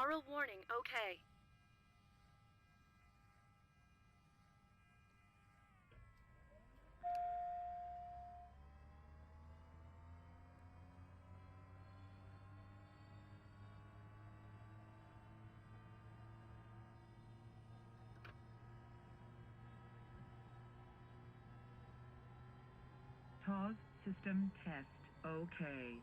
Aural warning, okay. TOS system test, okay.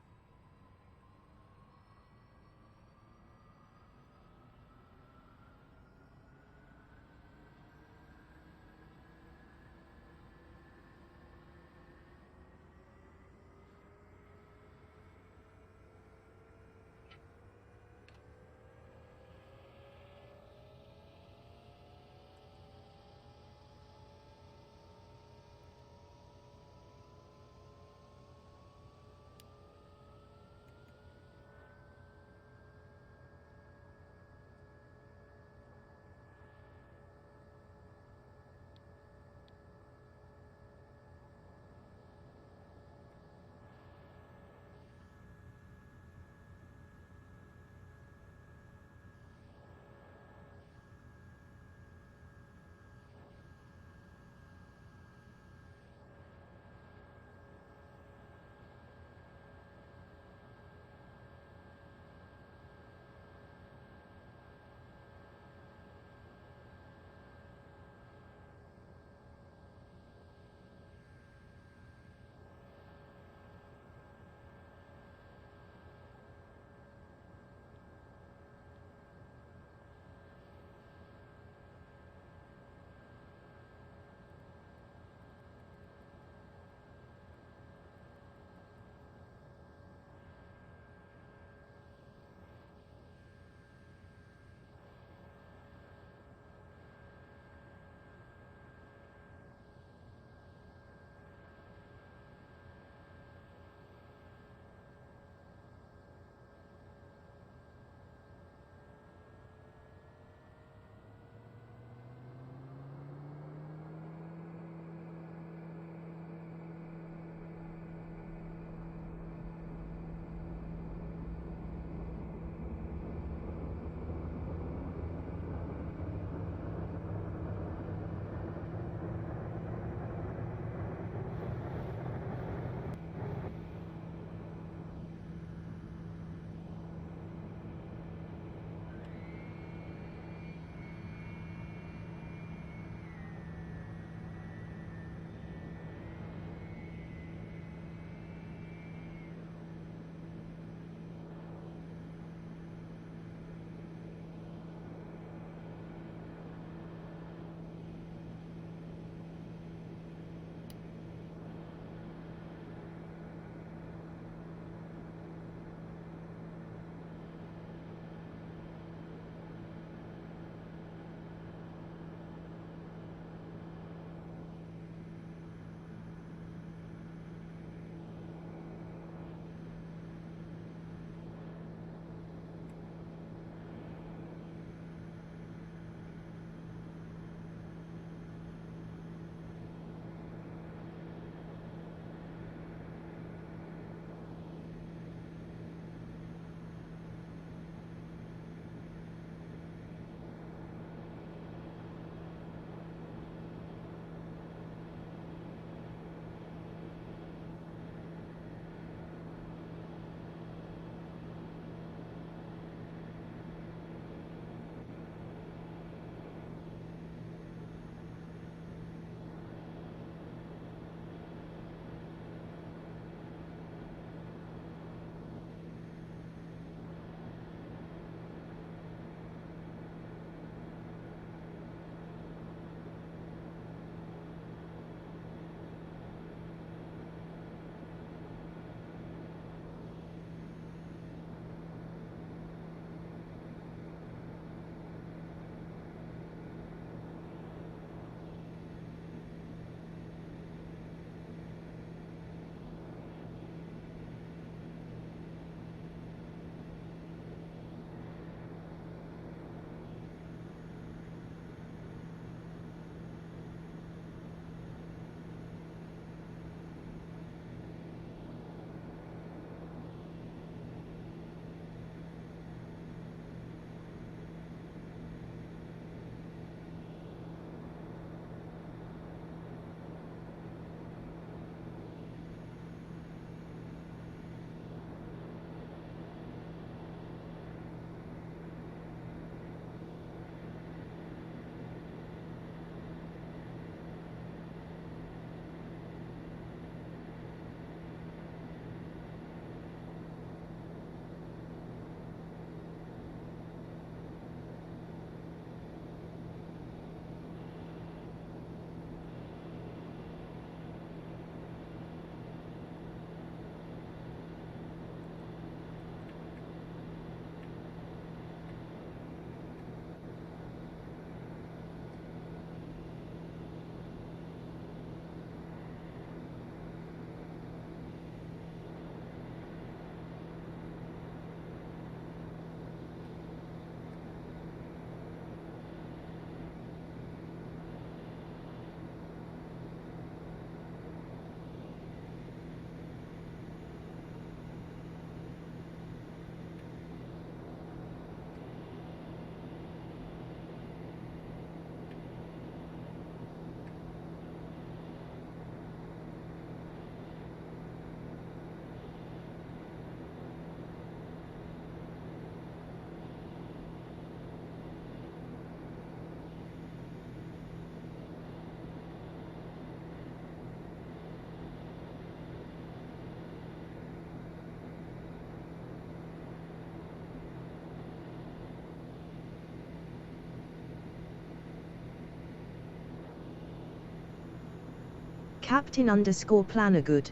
Captain_Plannergood.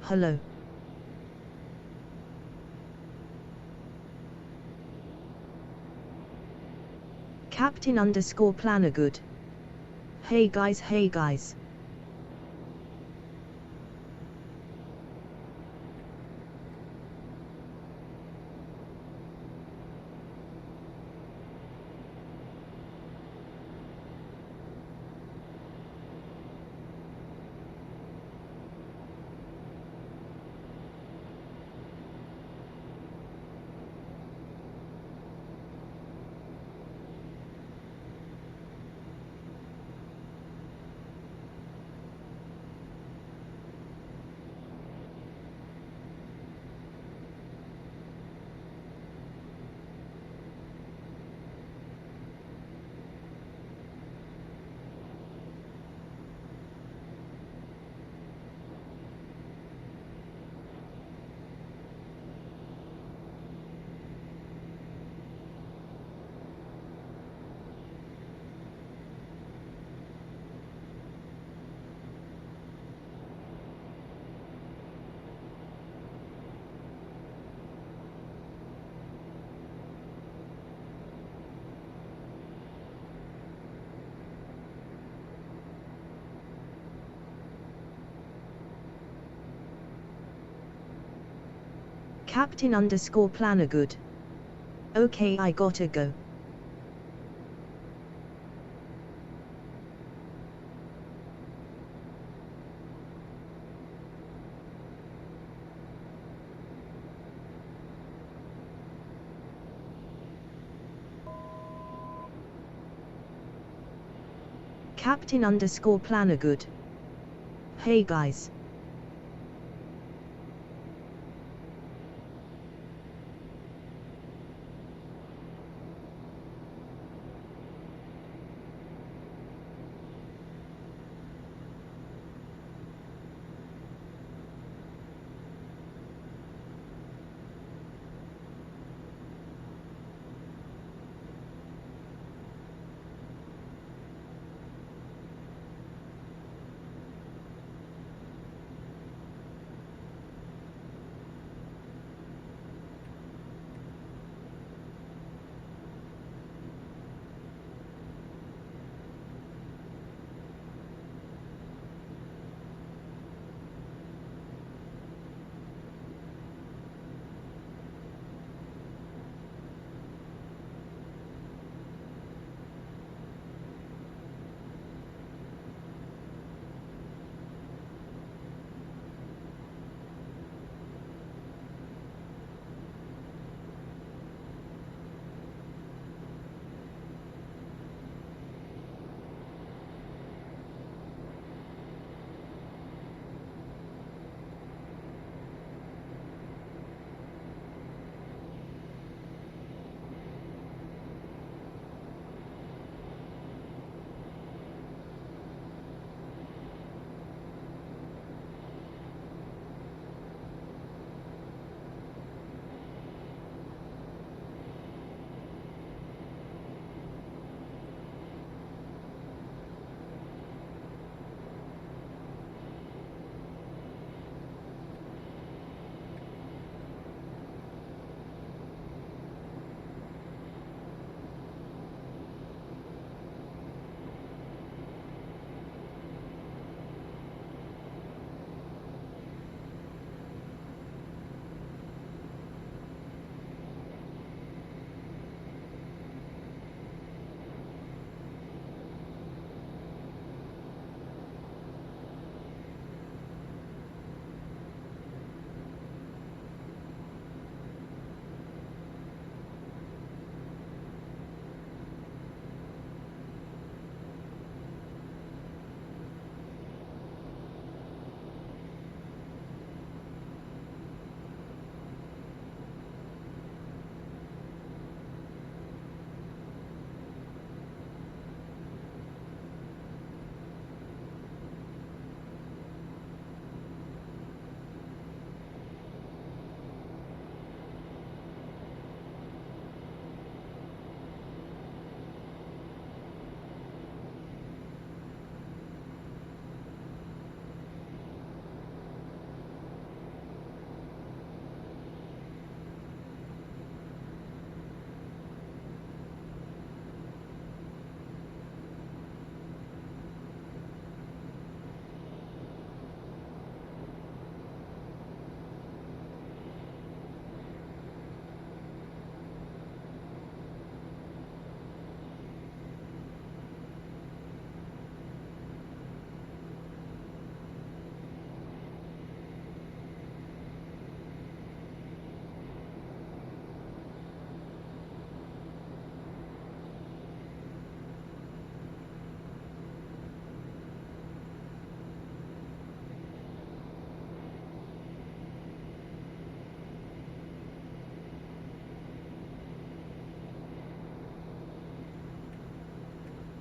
Hello. Captain_Plannergood. Hey guys, hey guys. Captain_Plannergood. Okay, I gotta go. Captain_Plannergood. Hey guys.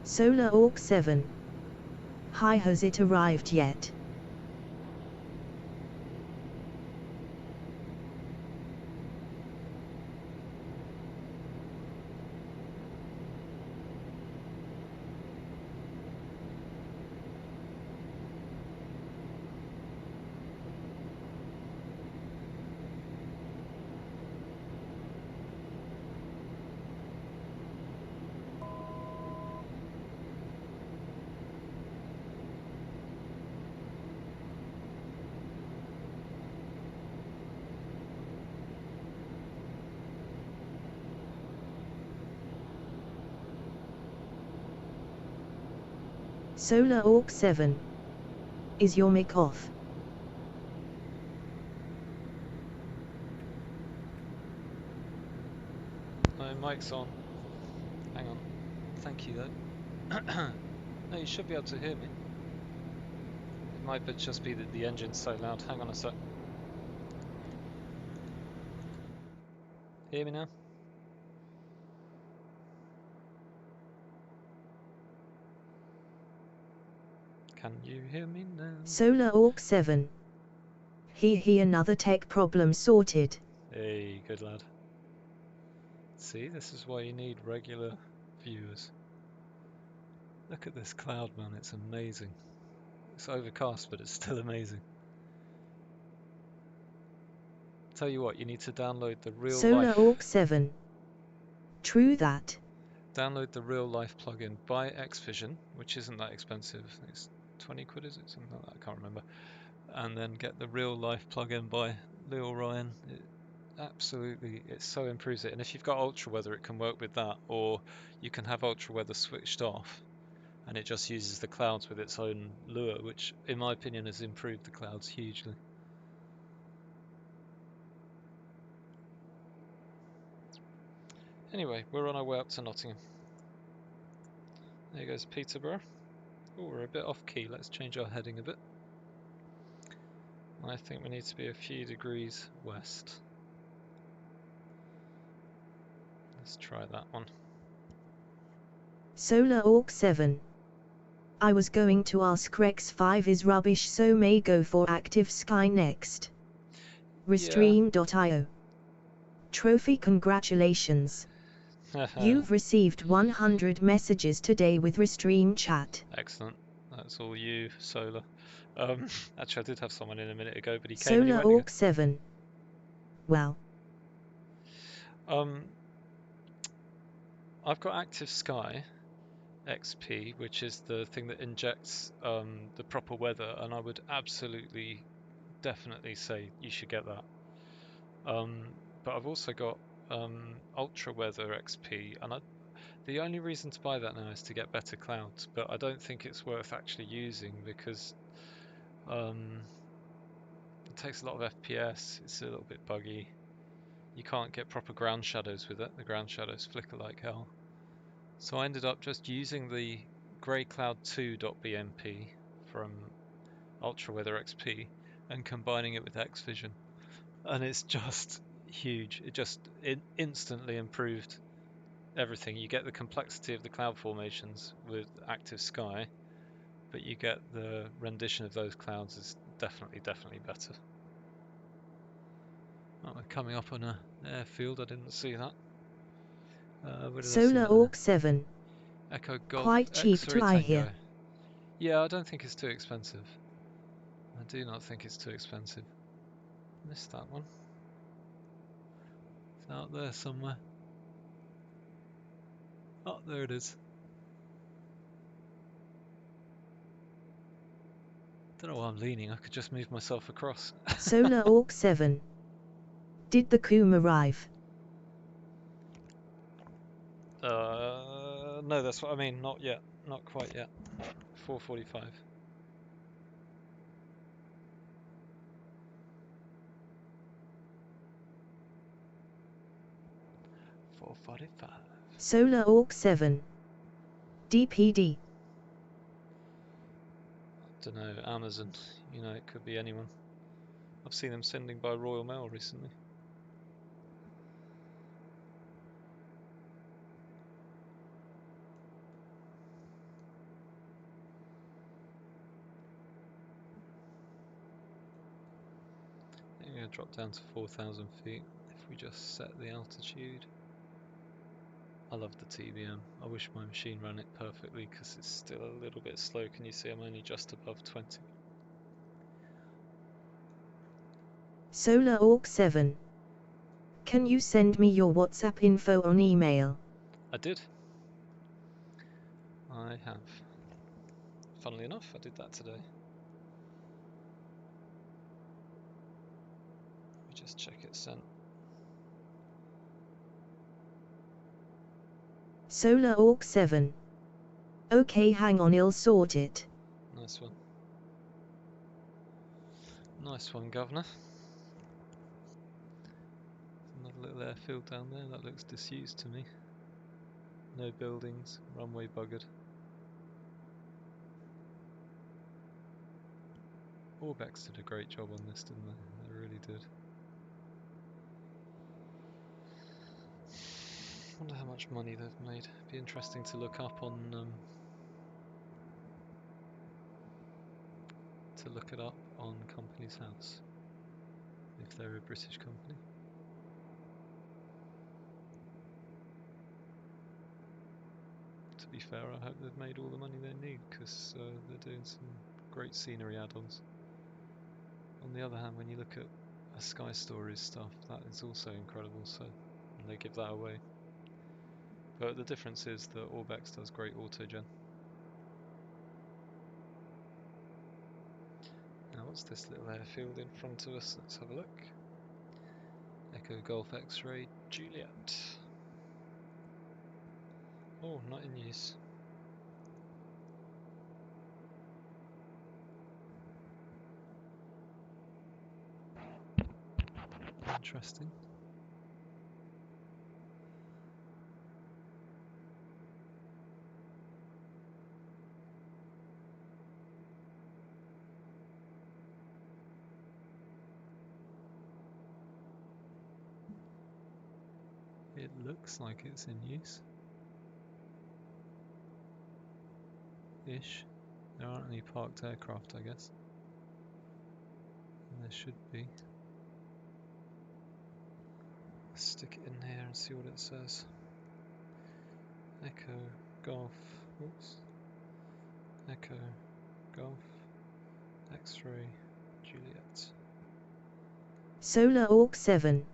Solar Orc 7. Hi, has it arrived yet? Solar Orc 7. Is your mic off? No, mic's on. Hang on. Thank you though. No, you should be able to hear me. It might just be that the engine's so loud. Hang on a sec. Hear me now? Can you hear me now? Solar Orc 7. He another tech problem sorted. Hey, good lad. See, this is why you need regular viewers. Look at this cloud, man. It's amazing. It's overcast, but it's still amazing. Tell you what, you need to download the real Solar life. Orc 7. True that. Download the real life plugin. Buy Xvision, which isn't that expensive. I think it's 20 quid, is it? Something like that. I can't remember. And then get the real life plugin by Leale Ryan. It so improves it. And if you've got ultra weather, it can work with that, or you can have ultra weather switched off and it just uses the clouds with its own lure, which in my opinion has improved the clouds hugely. Anyway, we're on our way up to Nottingham. There goes Peterborough. Oh, we're a bit off key. Let's change our heading a bit. I think we need to be a few degrees west. Let's try that one. Solar Orc 7. I was going to ask X5 is rubbish, so may go for Active Sky next. Restream.io. Trophy, congratulations. You've received 100 messages today with Restream chat. Excellent. That's all you, Solar. Actually, I did have someone in a minute ago, but he came Solar and he went Orc again. 7. Well. I've got Active Sky XP, which is the thing that injects the proper weather, and I would absolutely, definitely say you should get that. But I've also got Ultra Weather XP, and the only reason to buy that now is to get better clouds, but I don't think it's worth actually using because it takes a lot of FPS, it's a little bit buggy, you can't get proper ground shadows with it, the ground shadows flicker like hell. So I ended up just using the greycloud2.bmp from Ultra Weather XP and combining it with Xvision, and it's just huge. It just instantly improved everything. You get the complexity of the cloud formations with Active Sky, but you get the rendition of those clouds is definitely better. Oh, we're coming up on an airfield. I didn't see that. Solar Orc 7. Echo Golf Quite cheap X3 to I Tango. hear. Yeah, I don't think it's too expensive. I do not think it's too expensive. Missed that one. It's out there somewhere. Oh, there it is. Don't know why I'm leaning. I could just move myself across. Solar Orc 7. Did the Coom arrive? No, that's what I mean. Not yet. Not quite yet. 4:45. 4:45. Solar Orc 7. DPD. Don't know. Amazon. You know, it could be anyone. I've seen them sending by Royal Mail recently. drop down to 4,000 feet. If we just set the altitude. I love the TBM. I wish my machine ran it perfectly because it's still a little bit slow. Can you see I'm only just above 20? Solar Orc 7. Can you send me your WhatsApp info on email? I did. I have. Funnily enough, I did that today. Let me just check it's sent. Solar Orc 7. Okay, hang on, I'll sort it. Nice one. Nice one, Governor. Another little airfield down there. That looks disused to me. No buildings, runway buggered. OrbX did a great job on this, didn't they? They really did. Wonder how much money they've made. Be interesting to look up on it up on Companies House if they're a British company. To be fair, I hope they've made all the money they need because they're doing some great scenery add-ons. On the other hand, when you look at a Sky Stories stuff, that is also incredible. So, and they give that away. But the difference is that OrbX does great autogen. Now what's this little airfield in front of us? Let's have a look. Echo Golf X-Ray Juliet. Oh, not in use. Interesting. It looks like it's in use. Ish. There aren't any parked aircraft, I guess. And there should be. Stick it in here and see what it says. Echo Golf. Oops. Echo Golf X-Ray Juliet. Solar Orc 7.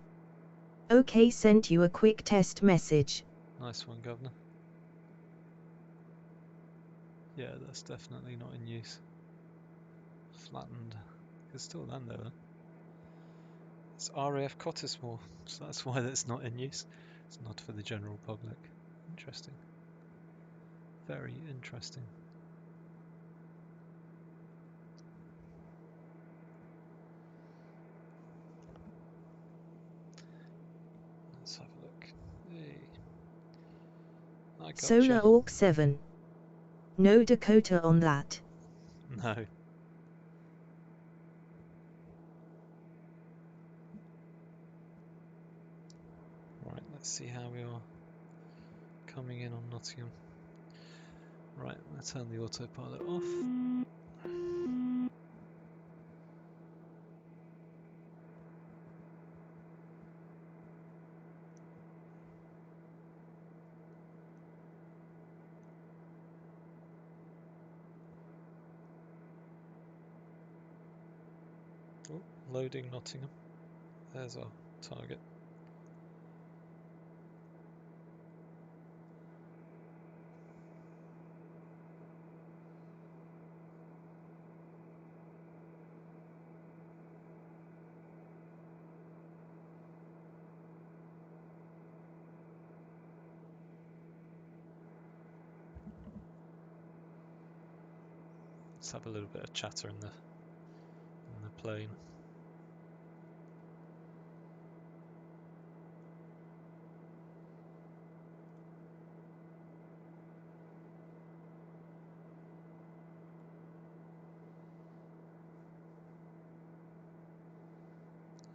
Okay, sent you a quick test message. Nice one, Governor. Yeah, that's definitely not in use. Flattened. It's still land there though. It's RAF Cottesmore, so that's why that's not in use. It's not for the general public. Interesting. Very interesting. Let's have a look. Hey. I gotcha. Solar Orc 7. No Dakota on that. No. Right, let's see how we are coming in on Nottingham. Right, I'm going to turn the autopilot off. Oh, loading Nottingham. There's our target. Let's have a little bit of chatter in the plane.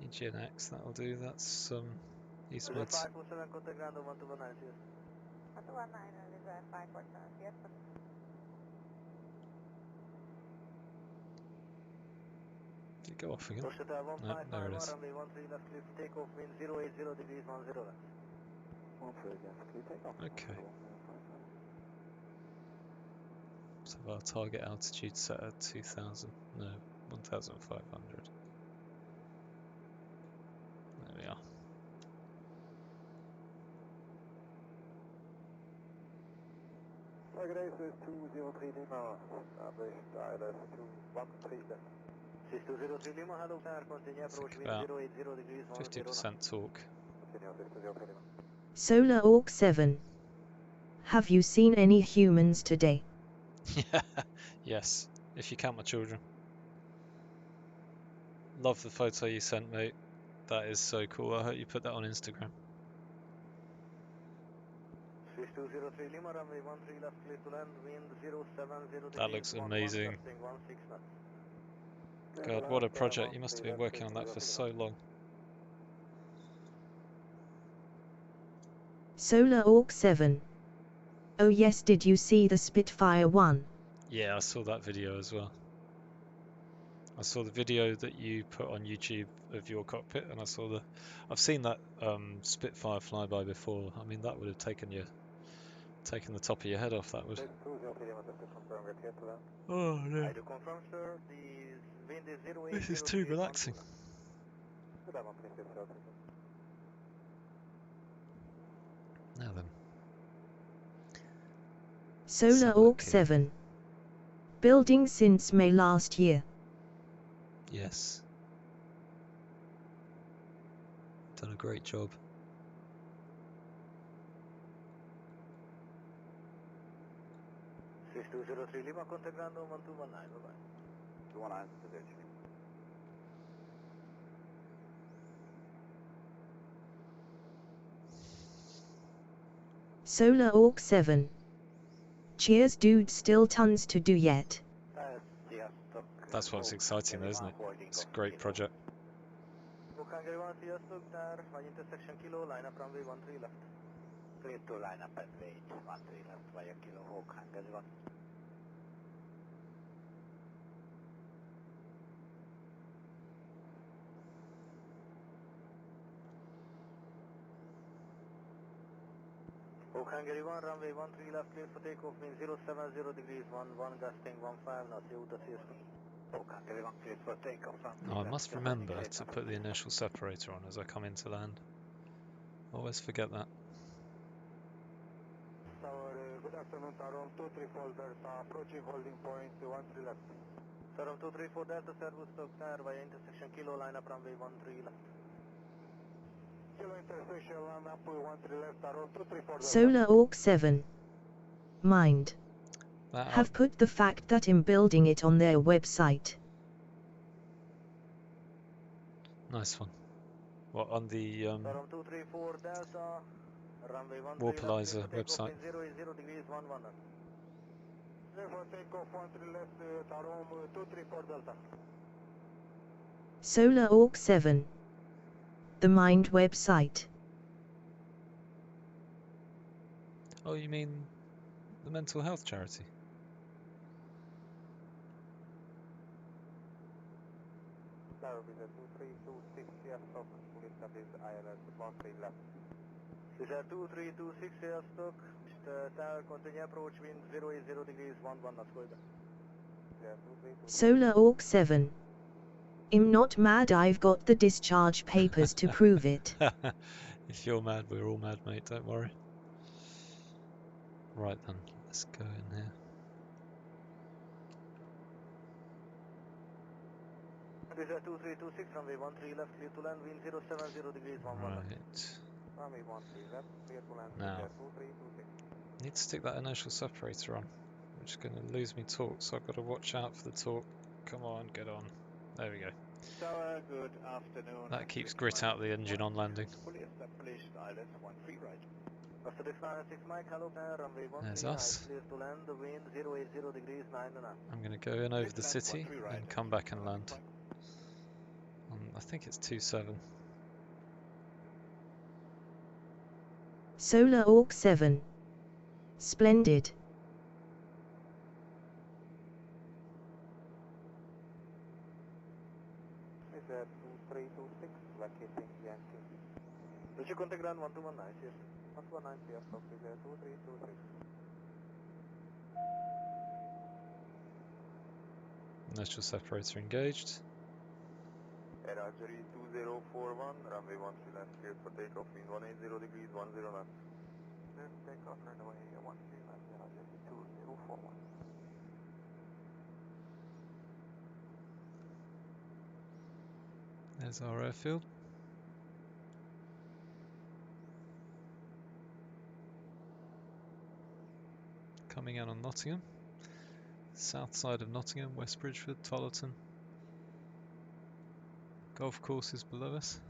EGNX, that'll do. That's East Mids. 547 contact ground 1219. 1219 is 547, yes. Did it go off again? No, there it is. Okay. So our target altitude set at 2,000, no, 1,500. There we are. Target is 203 Lima, established ILS 213 left. 6203 Lima, hello, continue approach wind 080 degrees 50% torque. Continue 6203 Lima. Solar Orc 7. Have you seen any humans today? Yes, if you count my children. Love the photo you sent, mate. That is so cool. I hope you put that on Instagram. 6203 Lima, runway 13 left, clear to land, wind 070 degrees. That looks amazing. 16 knots. God, what a project. You must have been working on that for so long. Solar Orc 7. Oh yes, did you see the Spitfire one? Yeah, I saw that video as well. I saw the video that you put on YouTube of your cockpit, and I've seen that Spitfire flyby before. I mean, that would have taken the top of your head off. That would. Oh no. I do confirm, sir. The wind is 080 This is too relaxing. Now then. Solar Orc 7. Building since May last year. Yes. Done a great job. Lima, contact ground on 1219, bye-bye. 219, Solar Orc 7. Cheers dude, still tons to do yet. That's what's exciting though, isn't it? It's a great project. intersection kilo, line up runway 13 left. Clear to line up at weight 13 left via kilo Hawk, Hangar 1. Hungary 1, runway 13 left, clear for takeoff, wind 070 degrees, 11, gusting 15 knots, Utah CST. Hungary 1, clear for takeoff. Oh, I must remember to put the inertial separator on as I come into land. Always forget that. Tower, good afternoon, Tower 234 Delta, approaching holding point 13 left. Tower 234 Delta, Servo Stoke Tower via intersection Kilo, line up runway 13 left. Solar Orc 7. Mind. Have put the fact that I'm building it on their website. Nice one. What, on the Warpalizer website? Solar Orc 7. The Mind website. Oh, you mean the mental health charity? This is 2326 air stock, Mr. Tower, continue approach wind 080 degrees 11 knots, go ahead. Solar Orc 7. I'm not mad, I've got the discharge papers to prove it. If you're mad, we're all mad, mate, don't worry. Right then, let's go in here. This is 2326, runway 13 left, clear to land, wind 070 degrees 11 knots. Right. Runway 13 left, clear to land, Now, 2326. need to stick that inertial separator on, which is going to lose me torque, so I've got to watch out for the torque. Come on, get on. There we go. Tower, good afternoon. That keeps grit out of the engine on landing. Fully established, ILS 13 right. After this 96 Mike, hello, runway 13 There's us. clear to land, the wind 080 degrees 9 and up. I'm going to go in over the city and come back and land. I think it's 27. Solar Orc 7. Splendid. Yankee. Did you contact ground 1219, yes? 1219, yes, copy, 2323. Inertial separator engaged. Roger, 2041, runway 13 left, cleared for takeoff, wind 180 degrees, 10 knots. Cleared for takeoff, runway 13 left, Roger, 2041. There's our airfield. Coming in on Nottingham. South side of Nottingham, West Bridgeford, Tollerton. Golf courses below us.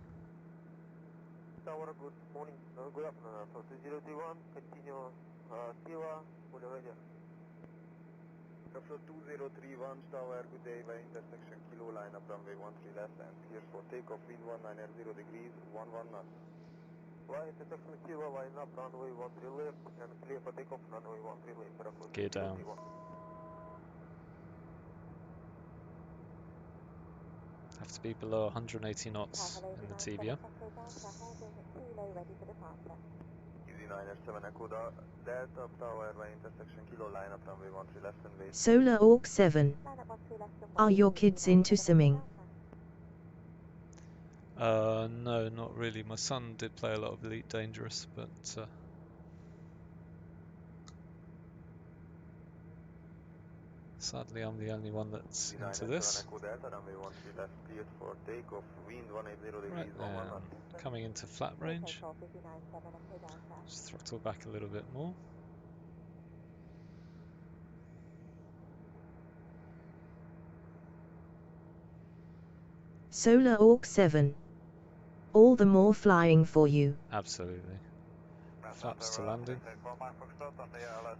Tower, good morning, good afternoon, so 2031, continue, Tiwa, full radio. Airfield 2031, Tower, good day, by intersection, kilo line up runway 13 left and clear for takeoff, wind 190 degrees, 11 knots. By intersection, kilo line up runway 13 left and clear for takeoff, runway 13 left, Airfield Gear down. 2031. Have to be below 180 knots in the TBM. Easy 907 Echo Delta Tower by intersection kilo line up runway 13 left and wait. Solar Orc 7. Are your kids into swimming? No, not really. My son did play a lot of Elite Dangerous, but sadly I'm the only one that's into this. Right then, coming into flat range. Just throttle back a little bit more. Solar Orc 7. All the more flying for you. Absolutely. Flaps to landing.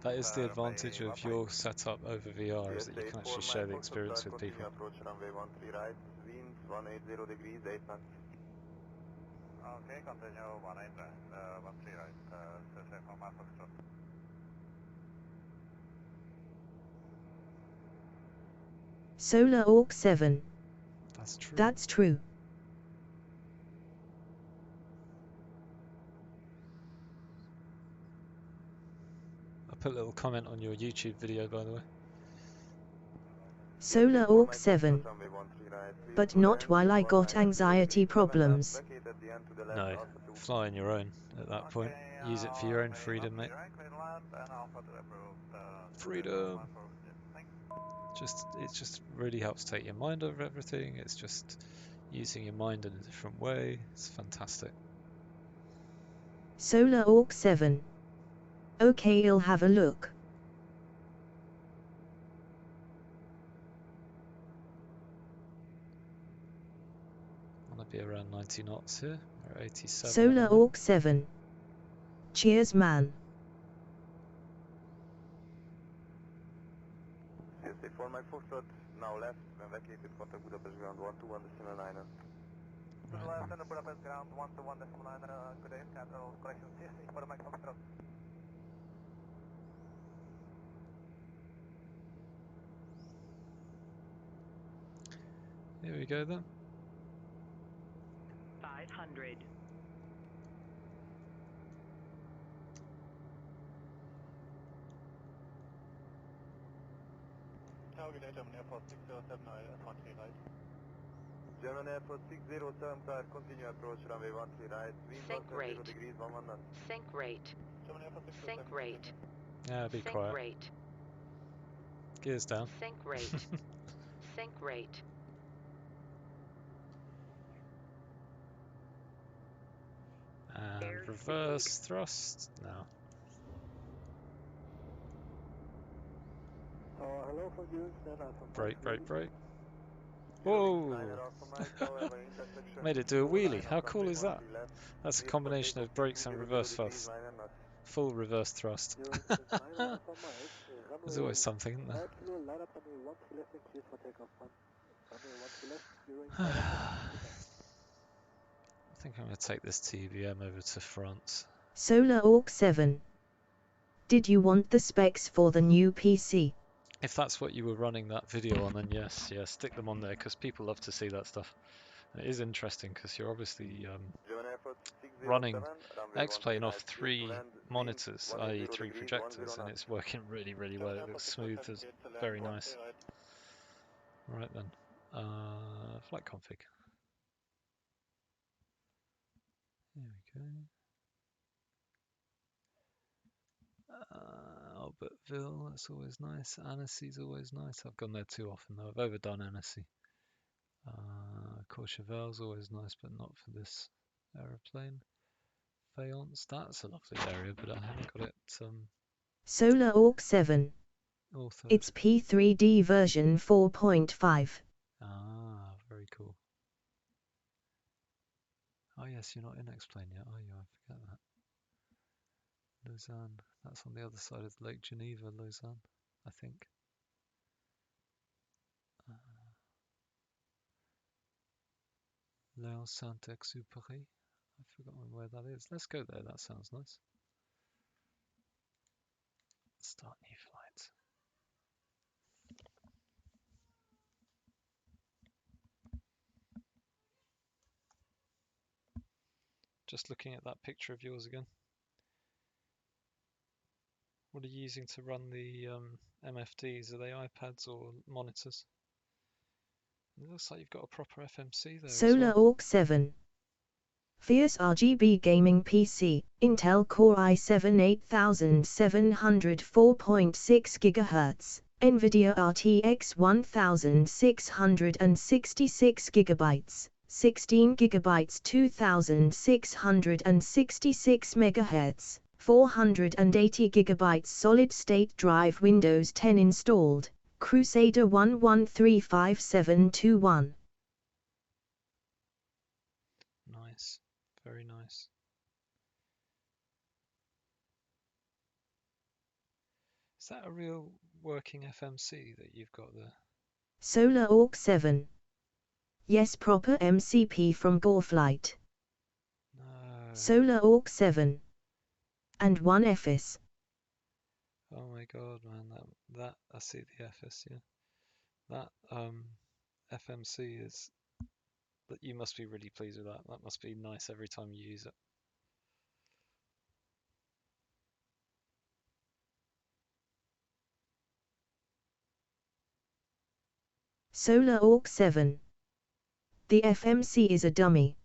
That is the advantage of your setup over VR, is that you can actually share the experience with people. Okay, continue 18 left, 13 right, stay safe on my Foxtrot. Solar Orc 7. That's true. That's true. I put a little comment on your YouTube video, by the way. Solar Orc 7. But not while I got anxiety problems. No, fly on your own at that point. Use it for your own freedom, mate. Freedom! It just really helps take your mind over everything. It's just using your mind in a different way. It's fantastic. Solar Orc 7. Okay, I'll have a look. I'm gonna be around 90 knots here. We're at 87. Solar Orc 7. Cheers, man. For my Foxtrot, now left, vacated contact Budapest ground 121.9. Right. Left Budapest ground 121.9, good day, capital correction, CSC for my Foxtrot. Here we go then. 500. Good day, German Airport 607, 13 right. German Airport 607, sir, continue approach runway 13 right. Sync rate. Degrees, 11 knots. Sync rate. German Airport 607. Sync rate. Yeah, be Sync quiet. rate. Gears down. Sync rate. Sync rate. And reverse thrust now. Hello for you, Brake, brake, brake. Whoa! Made it do a wheelie. How cool is that? That's a combination of brakes and reverse thrust. Full reverse thrust. There's always something, isn't there? I think I'm going to take this TBM over to France. Solar Orc 7. Did you want the specs for the new PC? If that's what you were running that video on, then yes, stick them on there, because people love to see that stuff. It is interesting because you're obviously Gemini Fox running 607, runway XPlane 139, off clear to 3 land, wind monitors, 10 i.e. 3 degrees, 10 projectors, and knots. it's working really, really well. It looks smooth, it's very nice. Right then, flight config. Here we go. Albertville, that's always nice. Annecy's always nice. I've gone there too often though. I've overdone Annecy. Courchevel's always nice, but not for this aeroplane. Fayence, that's a lovely area, but I haven't got it Solar Orc 7. authored. It's P3D version 4.5. Ah, very cool. Oh yes, you're not in XPlane yet, are you? I forget that. Lausanne, that's on the other side of Lake Geneva, Lausanne, I think. Lyon-Saint-Exupery. I've forgotten where that is. Let's go there, that sounds nice. Start new flight. Just looking at that picture of yours again. What are you using to run the MFDs? Are they iPads or monitors? It looks like you've got a proper FMC there Solar as well. Orc 7. Fierce RGB gaming PC, Intel Core i7 8700 4.6 GHz, NVIDIA RTX 1666 GB, 16 GB 2666 MHz, 480 GB solid-state drive Windows 10 installed, Crusader 11357121. Nice, very nice. Is that a real working FMC that you've got there? Solar Orc 7. Yes, proper MCP from Goreflight. No. Solar Orc 7. And one FS. Oh my god, man, that I see the FS, yeah. That FMC is that you must be really pleased with that. That must be nice every time you use it. Solar Orc 7. The FMC is a dummy.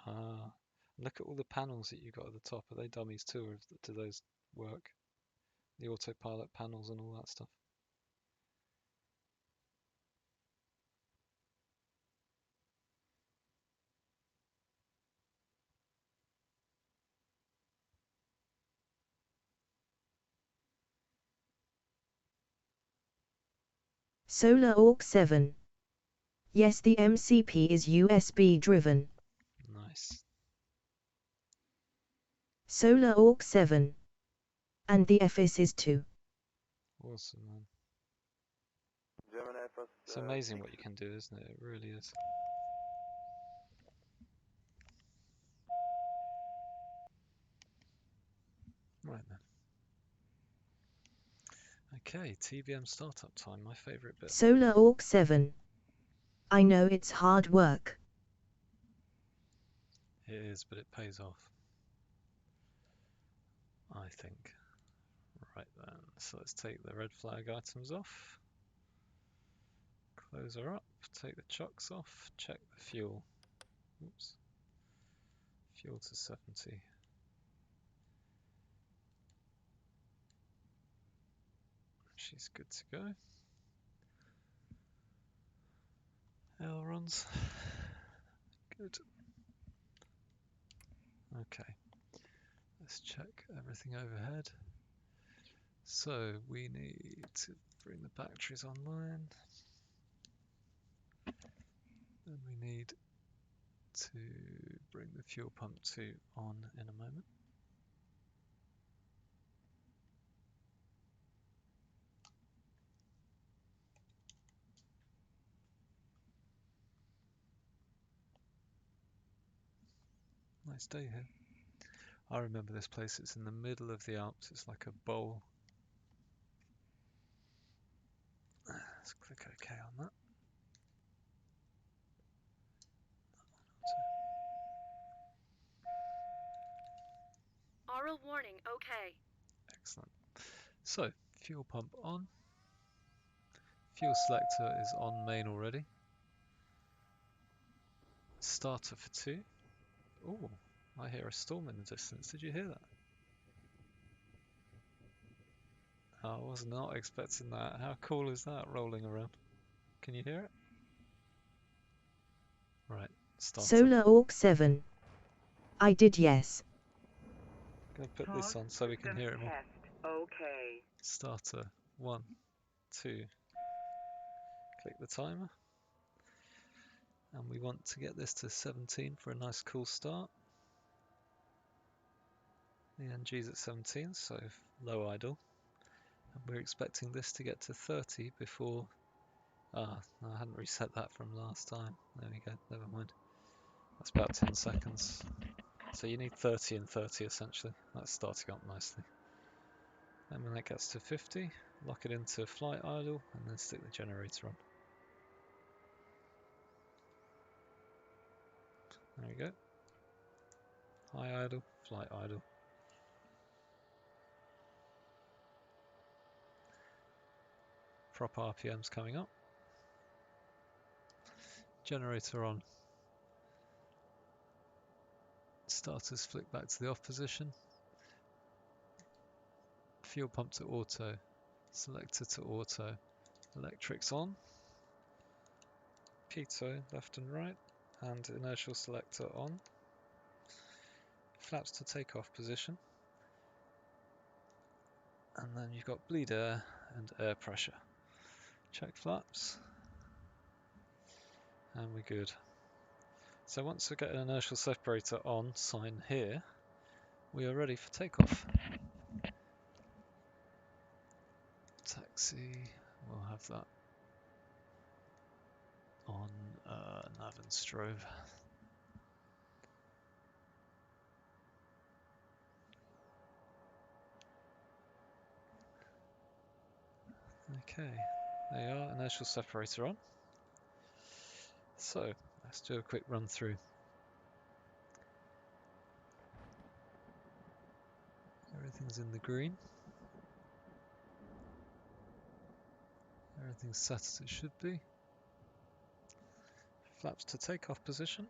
Ah, look at all the panels that you got at the top. Are they dummies too, or do those work? The autopilot panels and all that stuff. Solar Orc 7. Yes, the MCP is USB driven. Nice. Solar Orc 7. And the FS is 2. Awesome, man. Gemini Fox, It's amazing what you can do, isn't it? It really is. Right then. Okay, TBM startup time, my favourite bit. Solar Orc 7. I know it's hard work. It is, but it pays off. I think. Right then, so let's take the red flag items off. Close her up, take the chocks off, check the fuel. Oops. Fuel to 70. She's good to go. Ailerons. Good. Okay. Let's check everything overhead. So we need to bring the batteries online. And we need to bring the fuel pump 2 on in a moment. Nice day here. I remember this place, it's in the middle of the Alps, it's like a bowl. Let's click OK on that. Aural warning, okay. Excellent. So, fuel pump on. Fuel selector is on main already. Starter for 2. Oh, I hear a storm in the distance. Did you hear that? I was not expecting that. How cool is that rolling around? Can you hear it? Right, starter. Solar Orc 7. I did, yes. I'm going to put this on so we can hear it more. Okay. Starter 1, 2. Click the timer. And we want to get this to 17 for a nice cool start. The NG's at 17, so low idle. And we're expecting this to get to 30 before... Ah, no, I hadn't reset that from last time. There we go, never mind. That's about 10 seconds. So you need 30 and 30 essentially. That's starting up nicely. And when that gets to 50, lock it into flight idle and then stick the generator on. There we go. High idle, flight idle. Prop RPM's coming up. Generator on. Starters flick back to the off position. Fuel pump to auto. Selector to auto. Electrics on. Pitot left and right. And inertial selector on. Flaps to takeoff position. And then you've got bleed air and air pressure. Check flaps. And we're good. So once we get an inertial separator on, sign here, we are ready for takeoff. Taxi, we'll have that on nav and strove. Okay, there you are, inertial separator on. So let's do a quick run through. Everything's in the green. Everything's set as it should be. Flaps to takeoff position.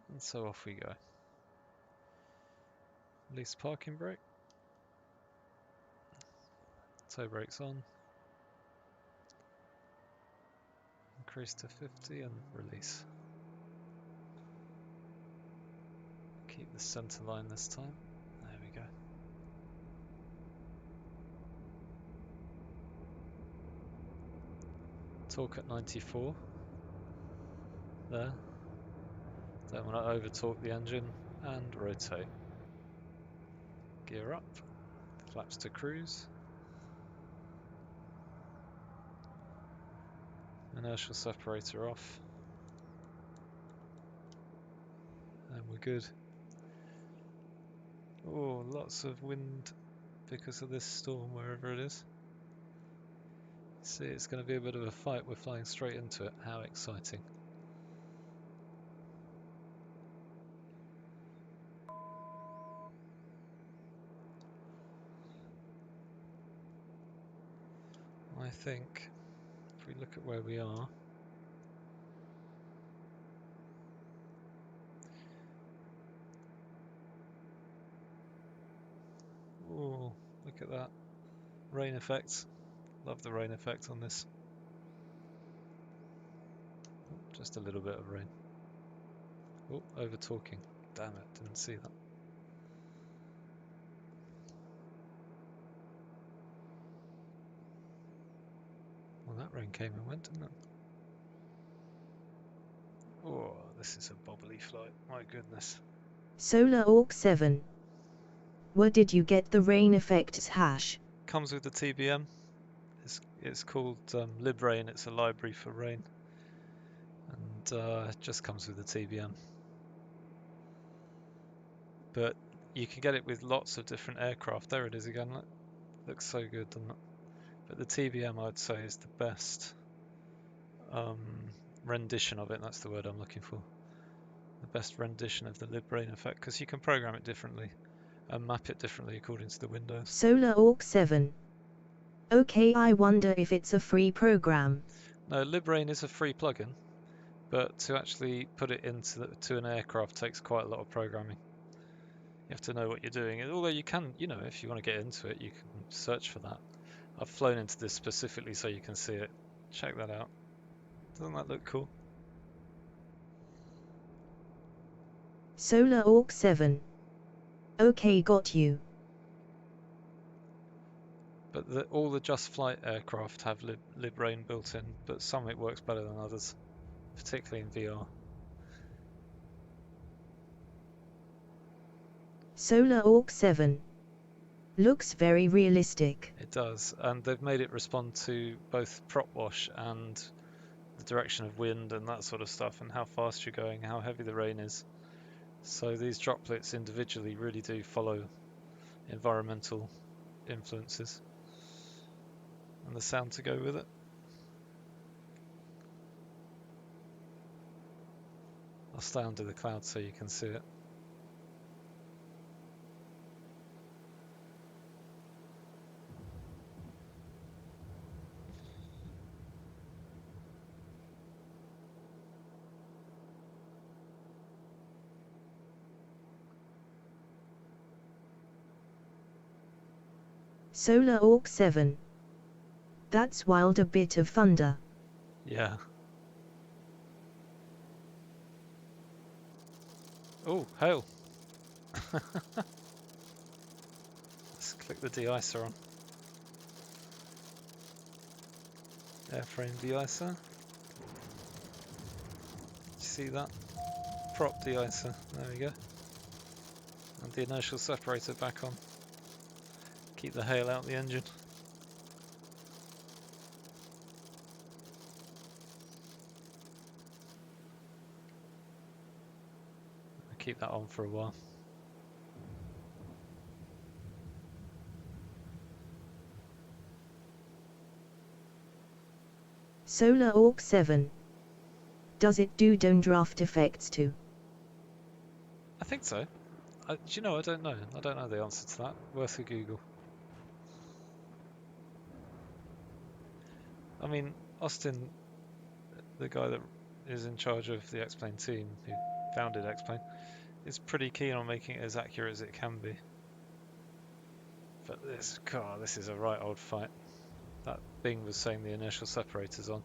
And so off we go. Release parking brake. Toe brakes on. Increase to 50 and release. Keep the center line this time. There we go. Torque at 94. There. Don't want to over torque the engine and rotate. Gear up. Flaps to cruise. Inertial separator off. And we're good. Oh, lots of wind because of this storm wherever it is. See, it's going to be a bit of a fight. We're flying straight into it. How exciting. I think if we look at where we are, oh, look at that rain effect. Love the rain effect on this. Just a little bit of rain. Oh, over talking. Damn it, didn't see that. Well, that rain came and went, didn't it? Oh, this is a bobbly flight. My goodness. Solar Orc 7. Where did you get the rain effects hash? Comes with the TBM. It's called LibRain. It's a library for rain. And it just comes with the TBM. But you can get it with lots of different aircraft. There it is again. Look. Looks so good, doesn't it? But the TBM, I'd say, is the best rendition of it. That's the word I'm looking for. The best rendition of the LibRain effect, because you can program it differently. and map it differently according to the windows. Solar Orc 7. Okay, I wonder if it's a free program. No, LibRain is a free plugin, but to actually put it to an aircraft takes quite a lot of programming. You have to know what you're doing. Although you can, you know, if you want to get into it, you can search for that. I've flown into this specifically so you can see it. Check that out. Doesn't that look cool? Solar Orc 7. Okay, got you. But all the Just Flight aircraft have LibRain built in, but some it works better than others, particularly in VR. Solar Orc 7. Looks very realistic. It does, and they've made it respond to both prop wash and the direction of wind and that sort of stuff, and how fast you're going, how heavy the rain is. So these droplets individually really do follow environmental influences and the sound to go with it. I'll stay under the clouds so you can see it. Solar Orc 7. That's wild, a bit of thunder. Yeah. Oh, hail. Let's click the de-icer on. Airframe de-icer. Did you see that? Prop de-icer. There we go. And the inertial separator back on. Keep the hail out the engine. I'll keep that on for a while. Solar Orc 7. Does it do downdraft effects too? I think so. Do you know, I don't know. I don't know the answer to that. Worth a Google. I mean, Austin, the guy that is in charge of the XPlane team, who founded XPlane, is pretty keen on making it as accurate as it can be. But this is a right old fight. That Bing was saying the inertial separator's on.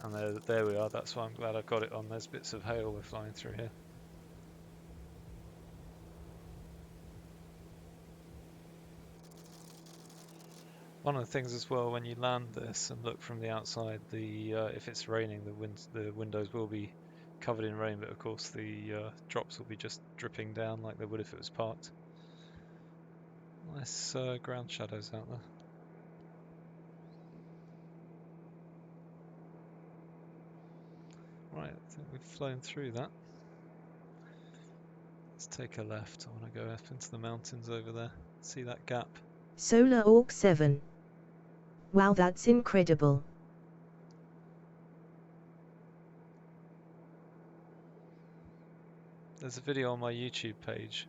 And there we are. That's why I'm glad I got it on. There's bits of hail we're flying through here. One of the things as well, when you land this and look from the outside, if it's raining, the windows will be covered in rain, but of course the drops will be just dripping down like they would if it was parked. Nice ground shadows out there. Right, I think we've flown through that. Let's take a left. I want to go up into the mountains over there. See that gap? Solar Orc 7. Wow, that's incredible. There's a video on my YouTube page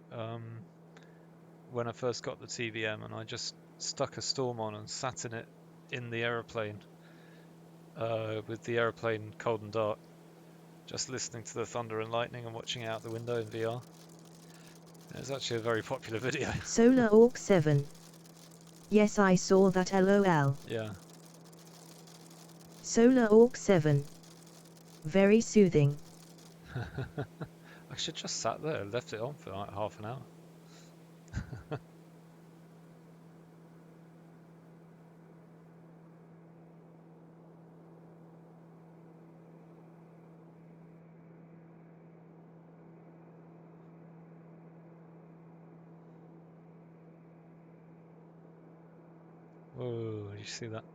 when I first got the TVM, and I just stuck a storm on and sat in it in the aeroplane with the aeroplane cold and dark, just listening to the thunder and lightning and watching out the window in VR. It's actually a very popular video. Solar Orc 7. Yes, I saw that, LOL. Yeah. Solar Orc 7. Very soothing. I should just sat there and left it on for like half an hour. Whoa, did you see that?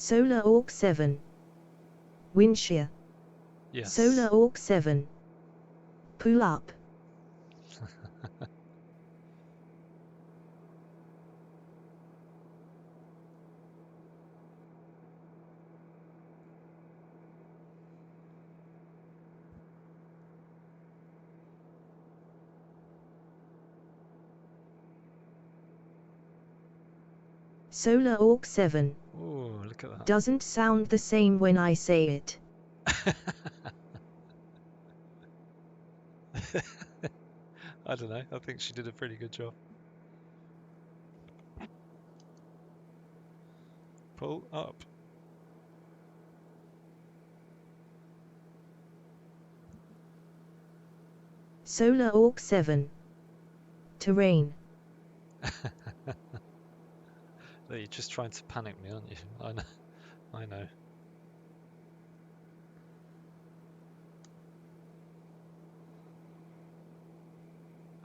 Solar Orc 7. Wind shear. Yes. Solar Orc 7. Pull up. Solar Orc 7. Oh, look at that. Doesn't sound the same when I say it. I don't know. I think she did a pretty good job. Pull up. Solar Orc 7. Terrain. You're just trying to panic me, aren't you? I know. I know.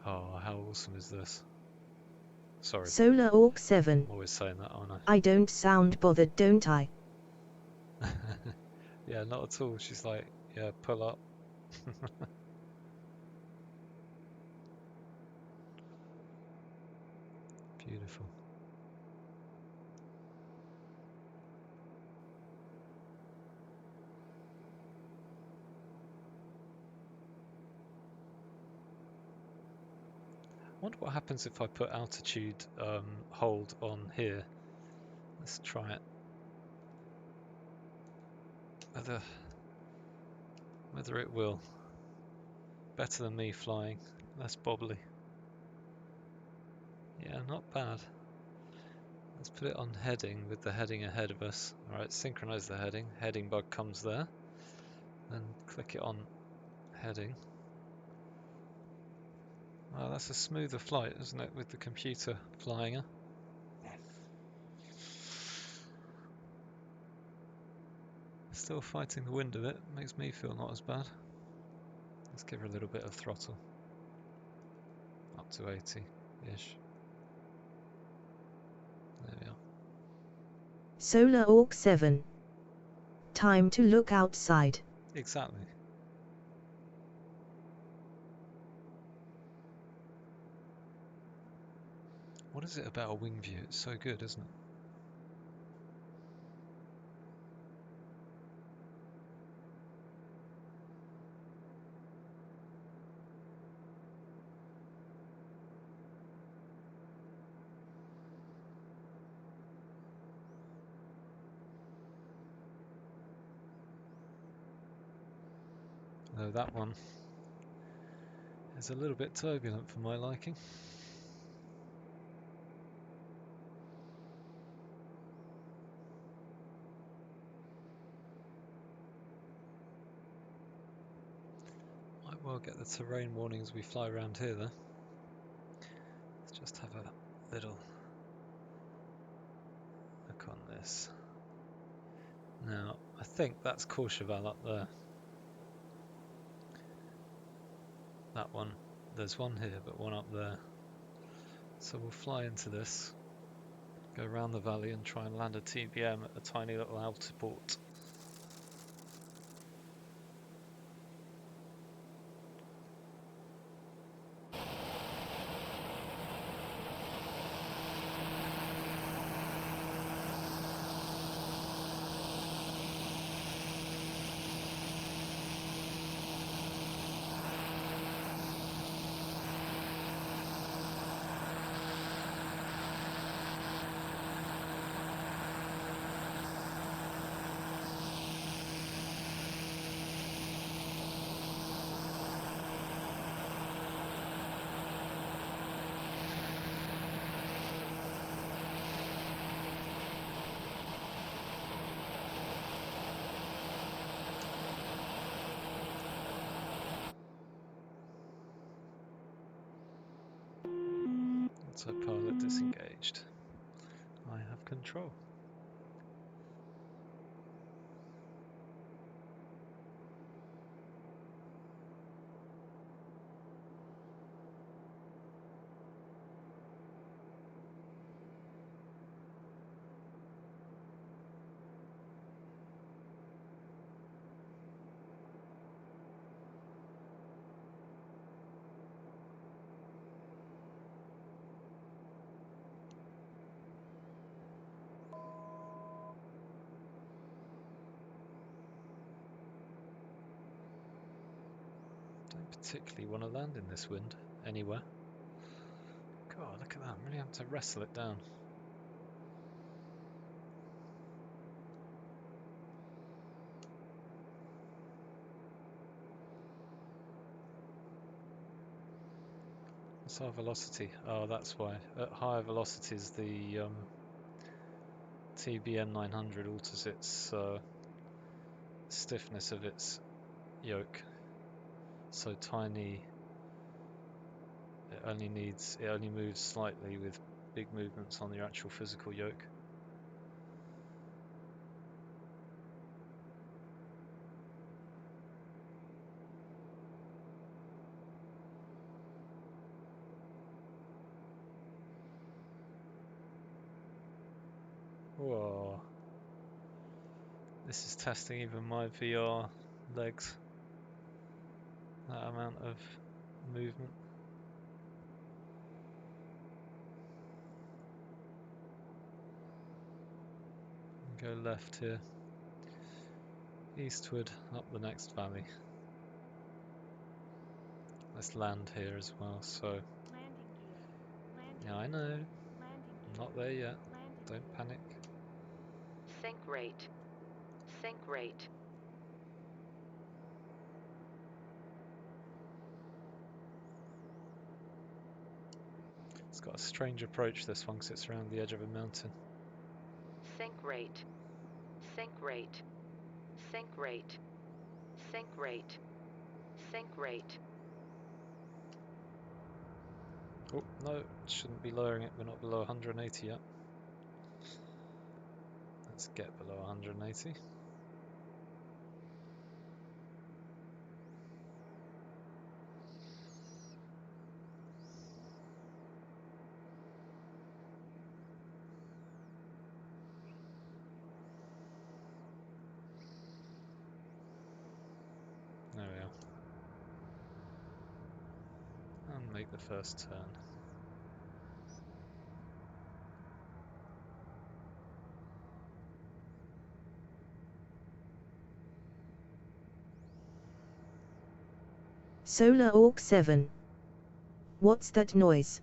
Oh, how awesome is this? Sorry. Solar Orc 7. I'm always saying that, aren't I don't sound bothered, don't I? I? Yeah, not at all. She's like, yeah, pull up. Beautiful. I wonder what happens if I put altitude hold on here. Let's try it. Whether it will. Better than me flying. Less bobbly. Yeah, not bad. Let's put it on heading with the heading ahead of us. Alright, synchronize the heading. Heading bug comes there. Then click it on heading. Wow, that's a smoother flight, isn't it, with the computer flying her? Still fighting the wind of it. Makes me feel not as bad. Let's give her a little bit of throttle. Up to 80-ish. There we are. Solar Orc 7. Time to look outside. Exactly. What is it about a wing view? It's so good, isn't it? Though that one is a little bit turbulent for my liking. Might well get the terrain warning as we fly around here though. Let's just have a little look on this. Now, I think that's Courchevel up there. That one. There's one here, but one up there. So we'll fly into this, go around the valley and try and land a TBM at a tiny little altiport. Autopilot disengaged. I have control. don't particularly want to land in this wind anywhere. God, look at that. I'm really having to wrestle it down. What's our velocity? Oh, that's why. At higher velocities, the TBN 900 alters its stiffness of its yoke. So tiny, it only moves slightly with big movements on your actual physical yoke. Whoa. This is testing even my VR legs. That amount of movement. Go left here. Eastward up the next valley. Let's land here as well, so... Yeah, I know. I'm not there yet. Don't panic. Sync rate. Sync rate. It's got a strange approach, this one, because it's around the edge of a mountain. Sync rate. Sync rate. Sync rate. Sync rate. Sync rate. Oh, no, shouldn't be lowering it. We're not below 180 yet. Let's get below 180. There we are. And make the first turn. Solar Orc 7. What's that noise?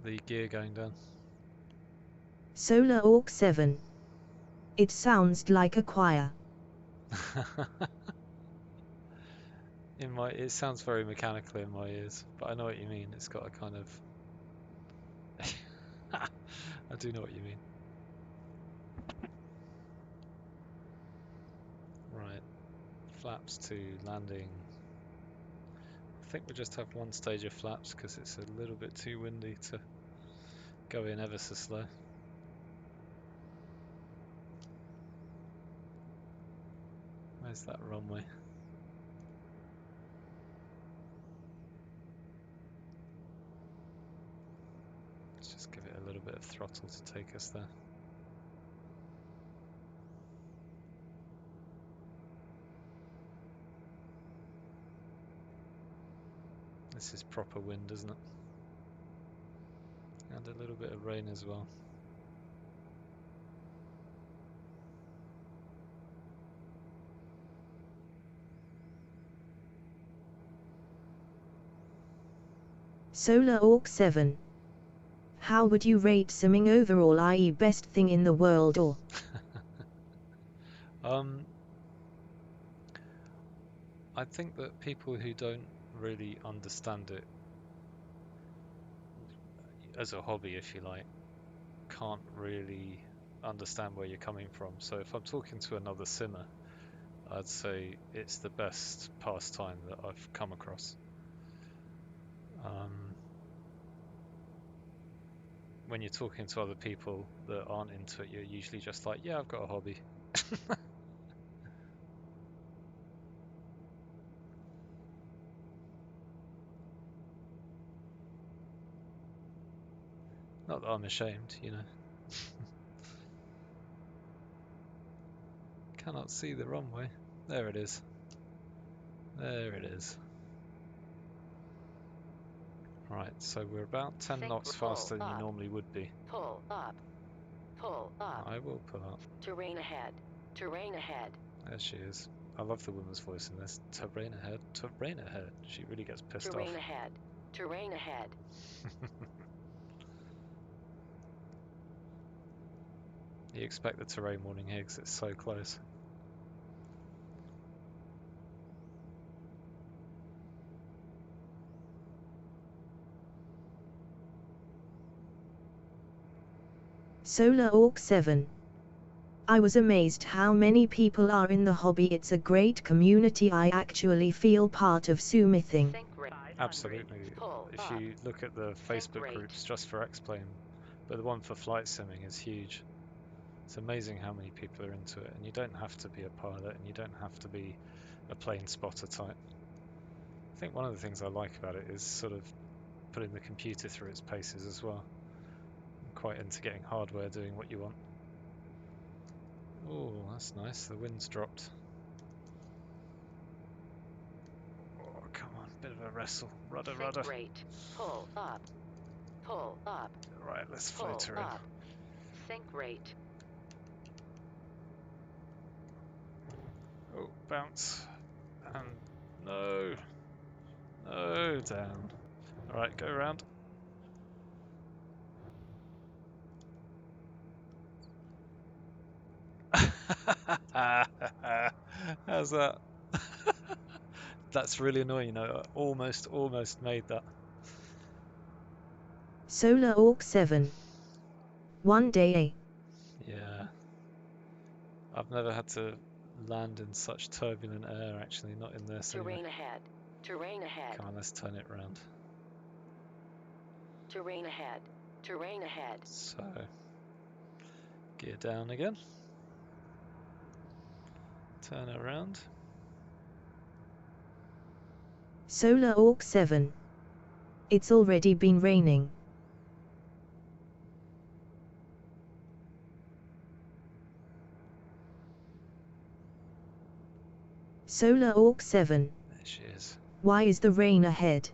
The gear going down. Solar Orc 7. It sounds like a choir. It sounds very mechanical in my ears, but I know what you mean. It's got a kind of... I do know what you mean. Right, flaps to landing. I think we'll just have one stage of flaps because it's a little bit too windy to go in ever so slow. Where's that runway? Let's just give it a little bit of throttle to take us there. This is proper wind, isn't it? And a little bit of rain as well. Solar Orc 7. How would you rate simming overall, i.e. best thing in the world or? I think that people who don't really understand it as a hobby, if you like, can't really understand where you're coming from. So if I'm talking to another simmer, I'd say it's the best pastime that I've come across. When you're talking to other people that aren't into it, you're usually just like, yeah, I've got a hobby. Not that I'm ashamed, you know. Cannot see the runway. There it is. There it is. Right, so we're about 10 knots faster than you normally would be. Pull up. Pull up. I will pull up. Terrain ahead. Terrain ahead. There she is. I love the woman's voice in this. Terrain ahead, terrain ahead. She really gets pissed Terrain off. ahead. Terrain ahead. You expect the terrain warning here because it's so close. Solar Orc 7. I was amazed how many people are in the hobby. It's a great community. I actually feel part of Sumithing. Sync rate. Absolutely. Pull If up. you look at the Facebook rate. groups just for XPlane, but the one for flight simming is huge. It's amazing how many people are into it, and you don't have to be a pilot, and you don't have to be a plane spotter type. I think one of the things I like about it is sort of putting the computer through its paces as well. I'm quite into getting hardware doing what you want. Oh, that's nice. The wind's dropped. Oh, come on. Bit of a wrestle. Rudder, Sync rudder. rate. Pull up. Pull up. Right, let's Pull float her in. up. Sync rate. Oh, bounce. And no. No, down. Alright, go around. How's that? That's really annoying, you know. I almost made that. Solar Orc 7. One day. Yeah. I've never had to land in such turbulent air, actually, not in this anyway. Terrain ahead. Terrain ahead. Come on, let's turn it around. Terrain ahead. Terrain ahead. So, gear down again. Turn around. Solar Orc 7. It's already been raining. Solar Orc 7. There she is. Why is the rain ahead?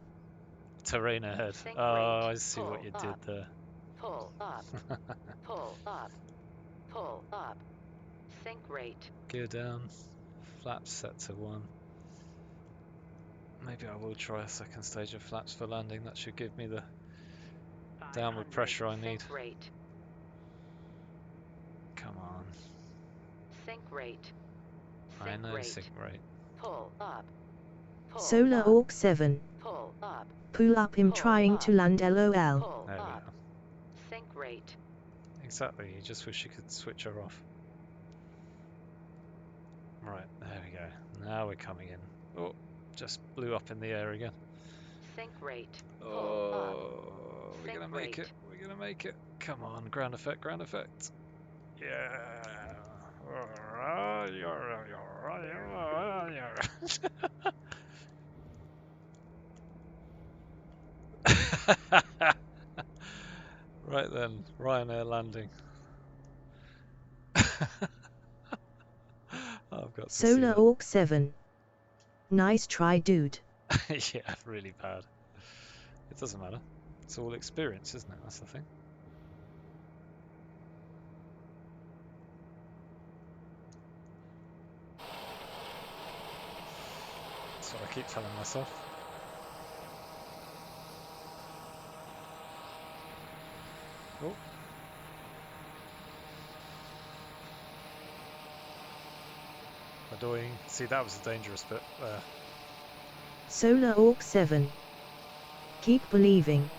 Terrain ahead. Sync Oh, rate. I see what you Pull did up. there. Pull up. Pull up. Pull up. Sync rate. Gear down. Flaps set to 1. Maybe I will try a second stage of flaps for landing. That should give me the downward pressure I need. Sync rate. Come on. Sync rate. I Sync know rate. sync rate. Pull up. Pull Solar up. Orc 7. Pull up. Pull up him Pull trying up. to land LOL. Pull There we up. go. Sync rate. Exactly, you just wish you could switch her off. Right, there we go. Now we're coming in. Oh, just blew up in the air again. Sync rate. Pull up. Oh, we're Sync gonna make rate. it. We're gonna make it. Come on, ground effect, ground effect. Yeah. Right then, Ryanair landing. I've got to see Solar that. Orc 7. Nice try, dude. Yeah, really bad. It doesn't matter. It's all experience, isn't it? That's the thing. That's what I keep telling myself. Oh. Annoying. See, that was the dangerous bit there. Solar Orc 7. Keep believing.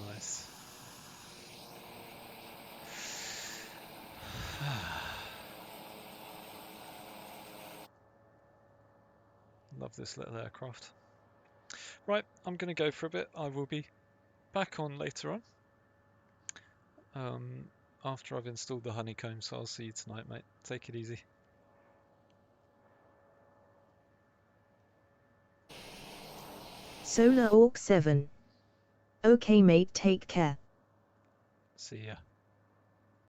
Nice. Love this little aircraft. Right, I'm going to go for a bit. I will be back on later on. After I've installed the Honeycomb, so I'll see you tonight, mate. Take it easy. Solar Orc 7. Okay mate, take care. See ya.